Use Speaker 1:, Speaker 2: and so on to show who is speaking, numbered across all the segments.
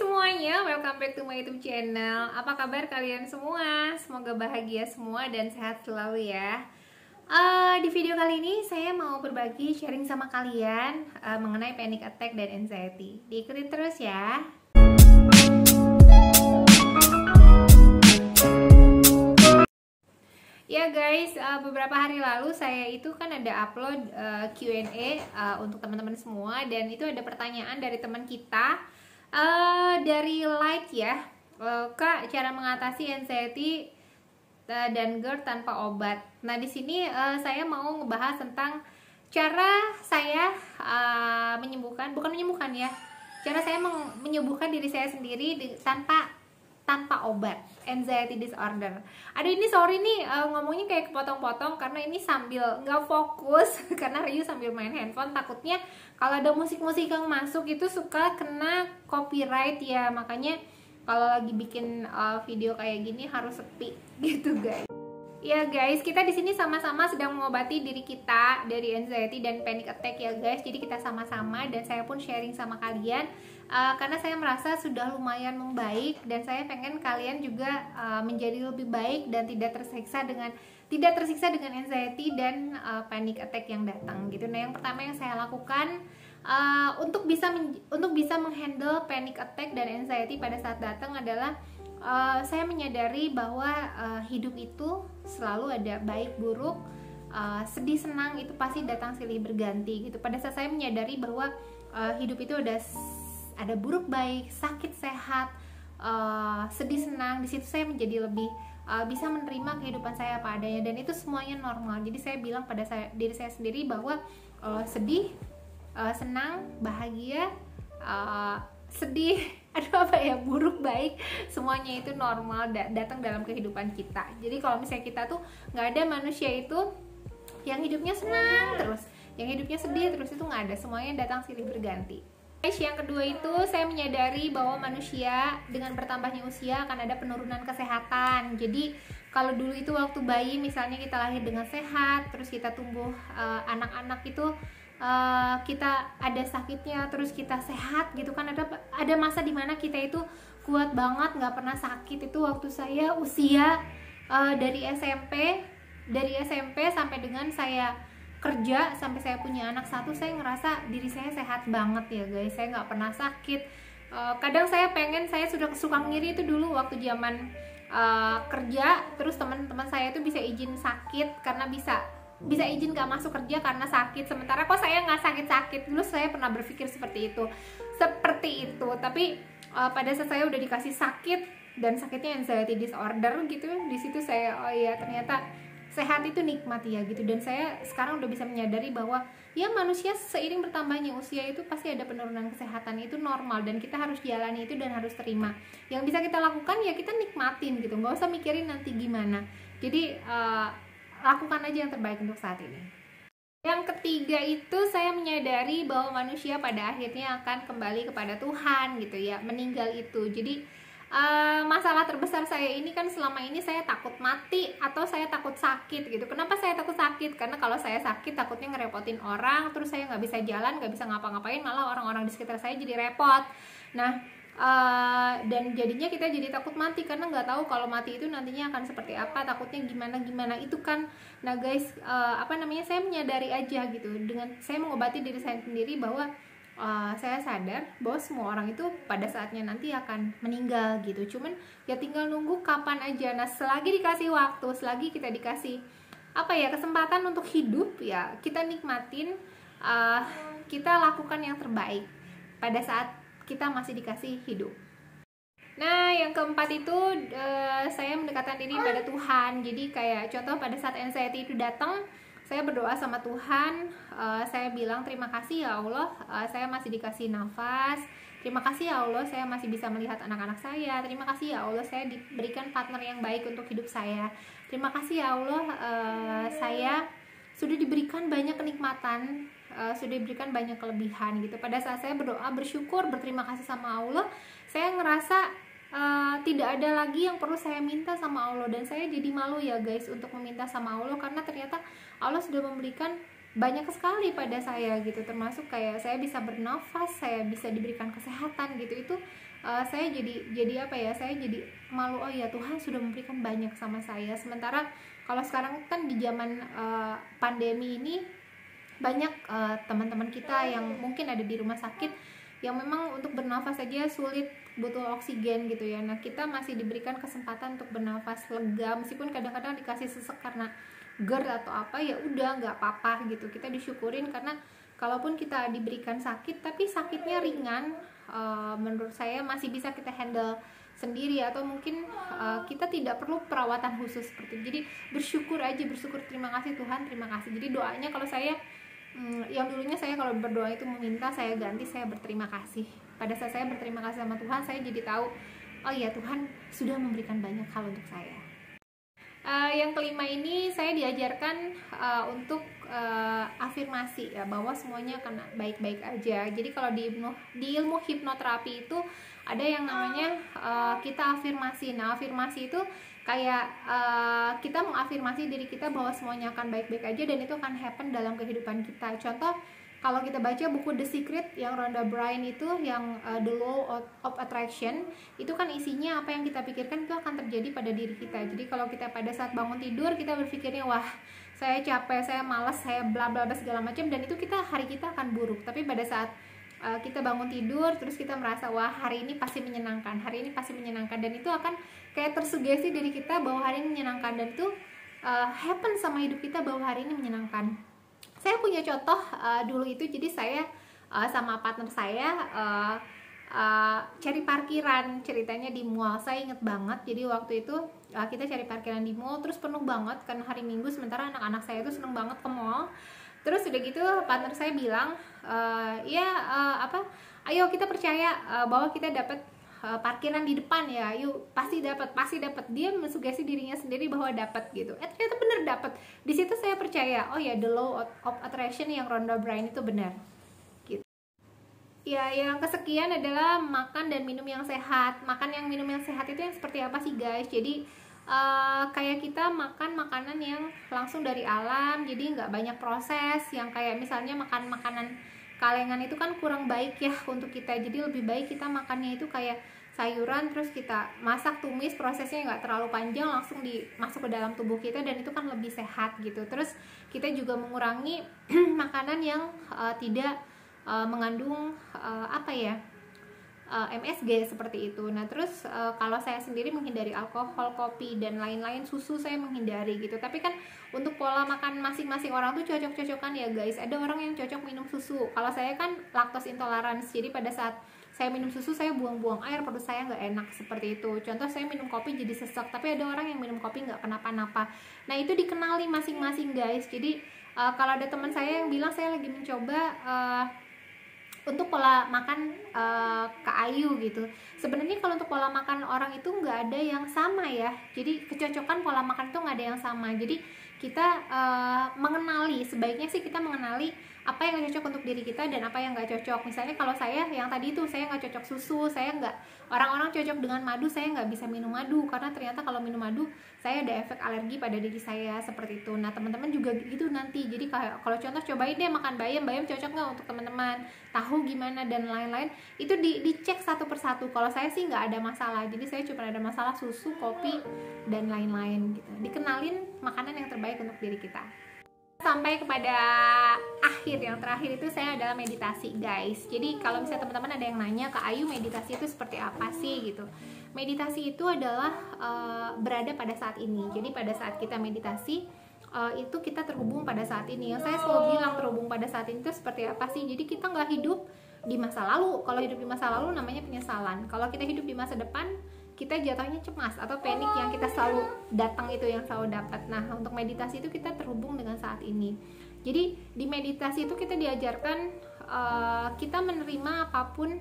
Speaker 1: semuanya, welcome back to my YouTube channel. Apa kabar kalian semua? Semoga bahagia semua dan sehat selalu ya. Di video kali ini saya mau berbagi sharing sama kalian mengenai panic attack dan anxiety. Diikuti terus ya. Ya guys, beberapa hari lalu saya itu kan ada upload Q&A untuk teman-teman semua, dan itu ada pertanyaan dari teman kita dari Light ya. Kak, cara mengatasi anxiety dan GERD tanpa obat. Nah, di sini saya mau ngebahas tentang cara saya bukan menyembuhkan ya. Cara saya menyembuhkan diri saya sendiri tanpa obat, anxiety disorder. Aduh, ini sorry nih ngomongnya kayak kepotong-potong karena ini sambil nggak fokus karena Ryu sambil main handphone. Takutnya kalau ada musik-musik yang masuk itu suka kena copyright ya, makanya kalau lagi bikin video kayak gini harus sepi gitu guys. Ya guys, kita di sini sama-sama sedang mengobati diri kita dari anxiety dan panic attack ya guys. Jadi kita sama-sama, dan saya pun sharing sama kalian karena saya merasa sudah lumayan membaik, dan saya pengen kalian juga menjadi lebih baik dan tidak tersiksa dengan anxiety dan panic attack yang datang gitu. Nah, yang pertama yang saya lakukan untuk bisa menghandle panic attack dan anxiety pada saat datang adalah saya menyadari bahwa hidup itu selalu ada baik buruk, sedih senang itu pasti datang silih berganti gitu. Pada saat saya menyadari bahwa hidup itu ada buruk baik, sakit sehat, sedih senang, di situ saya menjadi lebih bisa menerima kehidupan saya apa adanya, dan itu semuanya normal. Jadi saya bilang pada diri saya sendiri bahwa sedih, senang, bahagia, sedih, buruk baik, semuanya itu normal datang dalam kehidupan kita. Jadi kalau misalnya kita tuh nggak ada manusia itu yang hidupnya senang terus, yang hidupnya sedih terus, itu nggak ada, semuanya datang silih berganti. Yang kedua itu saya menyadari bahwa manusia dengan bertambahnya usia akan ada penurunan kesehatan. Jadi kalau dulu itu waktu bayi misalnya kita lahir dengan sehat, terus kita tumbuh anak-anak itu kita ada sakitnya terus kita sehat gitu kan, ada masa dimana kita itu kuat banget nggak pernah sakit. Itu waktu saya usia dari SMP sampai dengan saya kerja sampai saya punya anak satu, saya ngerasa diri saya sehat banget ya guys, saya nggak pernah sakit. Kadang saya suka ngiri itu dulu waktu zaman kerja, terus teman-teman saya itu bisa izin sakit karena bisa izin gak masuk kerja karena sakit, sementara kok saya nggak sakit-sakit. Dulu saya pernah berpikir seperti itu, tapi pada saat saya udah dikasih sakit dan sakitnya anxiety disorder gitu, di situ saya oh ya ternyata sehat itu nikmat ya gitu. Dan saya sekarang udah bisa menyadari bahwa ya manusia seiring bertambahnya usia itu pasti ada penurunan kesehatan, itu normal dan kita harus jalani itu dan harus terima. Yang bisa kita lakukan ya kita nikmatin gitu, nggak usah mikirin nanti gimana. Jadi lakukan aja yang terbaik untuk saat ini. Yang ketiga itu saya menyadari bahwa manusia pada akhirnya akan kembali kepada Tuhan gitu ya, meninggal itu. Jadi masalah terbesar saya ini kan selama ini saya takut mati atau saya takut sakit gitu. Kenapa saya takut sakit? Karena kalau saya sakit takutnya ngerepotin orang, terus saya nggak bisa jalan, nggak bisa ngapa-ngapain, malah orang-orang di sekitar saya jadi repot. Nah, dan jadinya kita jadi takut mati karena nggak tahu kalau mati itu nantinya akan seperti apa, takutnya gimana itu kan. Nah guys, saya menyadari aja gitu, dengan saya mengobati diri saya sendiri bahwa saya sadar bahwa semua orang itu pada saatnya nanti akan meninggal gitu. Cuman ya tinggal nunggu kapan aja. Nah, selagi dikasih waktu, selagi kita dikasih kesempatan untuk hidup ya, kita nikmatin, kita lakukan yang terbaik pada saat kita masih dikasih hidup. Nah, yang keempat itu saya mendekatkan diri pada Tuhan. Jadi kayak contoh pada saat anxiety itu datang, saya berdoa sama Tuhan, saya bilang terima kasih ya Allah, saya masih dikasih nafas, terima kasih ya Allah saya masih bisa melihat anak-anak saya, terima kasih ya Allah saya diberikan partner yang baik untuk hidup saya, terima kasih ya Allah saya sudah diberikan banyak kenikmatan, sudah diberikan banyak kelebihan gitu. Pada saat saya berdoa, bersyukur, berterima kasih sama Allah, saya ngerasa tidak ada lagi yang perlu saya minta sama Allah. Dan saya jadi malu ya guys untuk meminta sama Allah, karena ternyata Allah sudah memberikan banyak sekali pada saya gitu, termasuk kayak saya bisa bernafas, saya bisa diberikan kesehatan gitu. Itu saya jadi apa ya, saya jadi malu, oh ya Tuhan sudah memberikan banyak sama saya. Sementara kalau sekarang kan di zaman pandemi ini banyak teman-teman kita yang mungkin ada di rumah sakit yang memang untuk bernafas saja sulit, butuh oksigen gitu ya. Nah kita masih diberikan kesempatan untuk bernafas lega, meskipun kadang-kadang dikasih sesek karena GERD atau apa, ya udah nggak apa-apa gitu, kita disyukurin. Karena kalaupun kita diberikan sakit tapi sakitnya ringan, menurut saya masih bisa kita handle sendiri, atau mungkin kita tidak perlu perawatan khusus seperti itu. Jadi bersyukur aja, bersyukur, terima kasih Tuhan, terima kasih. Jadi doanya kalau saya yang dulunya saya kalau berdoa itu meminta, saya ganti saya berterima kasih. Pada saat saya berterima kasih sama Tuhan, saya jadi tahu, oh ya Tuhan sudah memberikan banyak hal untuk saya. Yang kelima ini saya diajarkan untuk afirmasi ya, bahwa semuanya akan baik-baik aja. Jadi kalau di ilmu hipnoterapi itu ada yang namanya kita afirmasi. Nah afirmasi itu kayak kita mengafirmasi diri kita bahwa semuanya akan baik-baik aja, dan itu akan happen dalam kehidupan kita. Contoh, kalau kita baca buku The Secret yang Rhonda Byrne itu, yang The Law of Attraction, itu kan isinya apa yang kita pikirkan itu akan terjadi pada diri kita. Jadi kalau kita pada saat bangun tidur kita berpikirnya, wah saya capek, saya malas, saya bla bla bla segala macam, dan itu hari kita akan buruk. Tapi pada saat kita bangun tidur terus kita merasa, wah hari ini pasti menyenangkan, hari ini pasti menyenangkan, dan itu akan kayak tersugesti diri kita bahwa hari ini menyenangkan, dan itu happen sama hidup kita bahwa hari ini menyenangkan. Saya punya contoh dulu itu, jadi saya sama partner saya cari parkiran, ceritanya di mall. Saya inget banget, jadi waktu itu kita cari parkiran di mall, terus penuh banget karena hari Minggu, sementara anak-anak saya itu seneng banget ke mall. Terus udah gitu partner saya bilang, ayo kita percaya bahwa kita dapat parkiran di depan ya, yuk pasti dapat. Dia mensugesti dirinya sendiri bahwa dapat gitu. Ternyata bener dapat. Di situ saya percaya, oh ya the law of attraction yang Rhonda Byrne itu benar. Gitu. Ya, yang kesekian adalah makan dan minum yang sehat. Makan yang minum yang sehat itu yang seperti apa sih guys? Jadi kayak kita makan makanan yang langsung dari alam, jadi nggak banyak proses. Yang kayak misalnya makan makanan kalengan itu kan kurang baik ya untuk kita, jadi lebih baik kita makannya itu kayak sayuran, terus kita masak, tumis, prosesnya nggak terlalu panjang, langsung masuk ke dalam tubuh kita, dan itu kan lebih sehat gitu. Terus kita juga mengurangi makanan yang tidak mengandung MSG seperti itu. Nah terus kalau saya sendiri menghindari alkohol, kopi, dan lain-lain, susu saya menghindari gitu. Tapi kan untuk pola makan masing-masing orang tuh cocok-cocokan ya guys. Ada orang yang cocok minum susu. Kalau saya kan lactose intolerance, jadi pada saat saya minum susu saya buang-buang air, perut saya nggak enak seperti itu. Contoh, saya minum kopi jadi sesek, tapi ada orang yang minum kopi nggak kenapa-napa. Nah itu dikenali masing-masing guys. Jadi kalau ada teman saya yang bilang saya lagi mencoba untuk pola makan Kak Ayu gitu. Sebenarnya kalau untuk pola makan orang itu nggak ada yang sama ya. Jadi kecocokan pola makan itu nggak ada yang sama. Jadi kita mengenali, sebaiknya sih kita mengenali apa yang cocok untuk diri kita dan apa yang nggak cocok. Misalnya kalau saya yang tadi itu, saya nggak cocok susu, saya nggak, orang-orang cocok dengan madu, saya nggak bisa minum madu karena ternyata kalau minum madu saya ada efek alergi pada diri saya seperti itu. Nah teman-teman juga gitu nanti. Jadi kalau contoh, cobain deh makan bayam cocok nggak untuk teman-teman, tahu gimana dan lain-lain, itu dicek satu persatu. Kalau saya sih nggak ada masalah, jadi saya cuma ada masalah susu, kopi, dan lain-lain gitu. Dikenalin makanan yang terbaik untuk diri kita. Sampai kepada akhir, yang terakhir itu saya adalah meditasi guys. Jadi kalau misalnya teman-teman ada yang nanya, Kak Ayu meditasi itu seperti apa sih gitu. Meditasi itu adalah berada pada saat ini. Jadi pada saat kita meditasi itu kita terhubung pada saat ini. Yang saya selalu bilang terhubung pada saat ini itu seperti apa sih. Jadi kita nggak hidup di masa lalu. Kalau hidup di masa lalu namanya penyesalan. Kalau kita hidup di masa depan, kita jatuhnya cemas atau panik yang kita selalu datang itu, yang selalu dapat. Nah untuk meditasi itu kita terhubung dengan saat ini. Jadi di meditasi itu kita diajarkan kita menerima apapun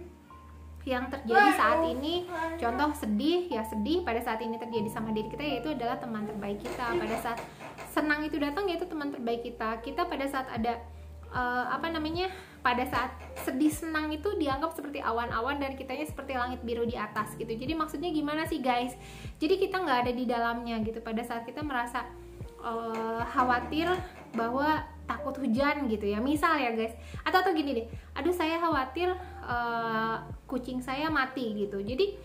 Speaker 1: yang terjadi saat ini. Contoh sedih, ya sedih pada saat ini terjadi sama diri kita, yaitu adalah teman terbaik kita. Pada saat senang itu datang, yaitu teman terbaik kita. Kita pada saat ada pada saat sedih senang itu dianggap seperti awan-awan dan kitanya seperti langit biru di atas gitu. Jadi maksudnya gimana sih guys? Jadi kita nggak ada di dalamnya gitu. Pada saat kita merasa khawatir bahwa takut hujan gitu ya, misal ya guys, atau gini deh, aduh saya khawatir kucing saya mati gitu. Jadi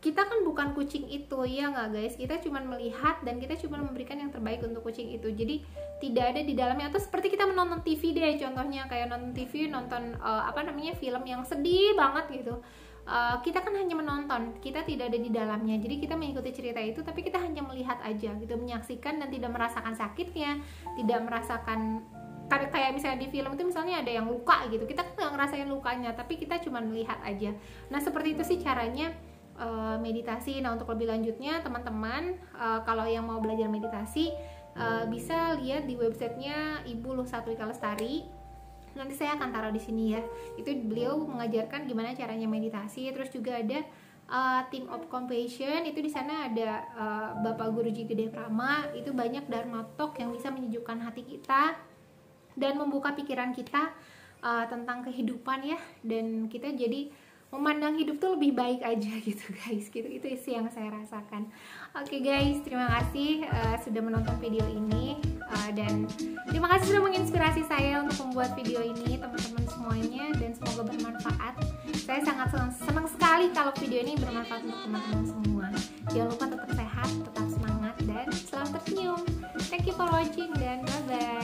Speaker 1: kita kan bukan kucing itu, ya nggak guys? Kita cuma melihat dan kita cuma memberikan yang terbaik untuk kucing itu. Jadi tidak ada di dalamnya. Atau seperti kita menonton TV deh, contohnya kayak nonton TV, nonton film yang sedih banget gitu. Kita kan hanya menonton, kita tidak ada di dalamnya. Jadi kita mengikuti cerita itu, tapi kita hanya melihat aja gitu, menyaksikan dan tidak merasakan sakitnya, tidak merasakan kayak misalnya di film itu misalnya ada yang luka gitu, kita kan nggak ngerasain lukanya, tapi kita cuma melihat aja. Nah seperti itu sih caranya meditasi. Nah untuk lebih lanjutnya teman-teman, kalau yang mau belajar meditasi bisa lihat di websitenya Ibu Lusatwika Lestari. Nanti saya akan taruh di sini ya. Itu beliau mengajarkan gimana caranya meditasi. Terus juga ada Team of Compassion, itu di sana ada Bapak Guruji Gede Prama. Itu banyak dharma talk yang bisa menyejukkan hati kita dan membuka pikiran kita tentang kehidupan ya, dan kita jadi memandang hidup tuh lebih baik aja gitu guys, gitu. Itu sih yang saya rasakan. Oke guys, terima kasih sudah menonton video ini, dan terima kasih sudah menginspirasi saya untuk membuat video ini teman-teman semuanya, dan semoga bermanfaat. Saya sangat senang sekali kalau video ini bermanfaat untuk teman-teman semua. Jangan lupa tetap sehat, tetap semangat, dan selalu tersenyum. Thank you for watching dan bye bye.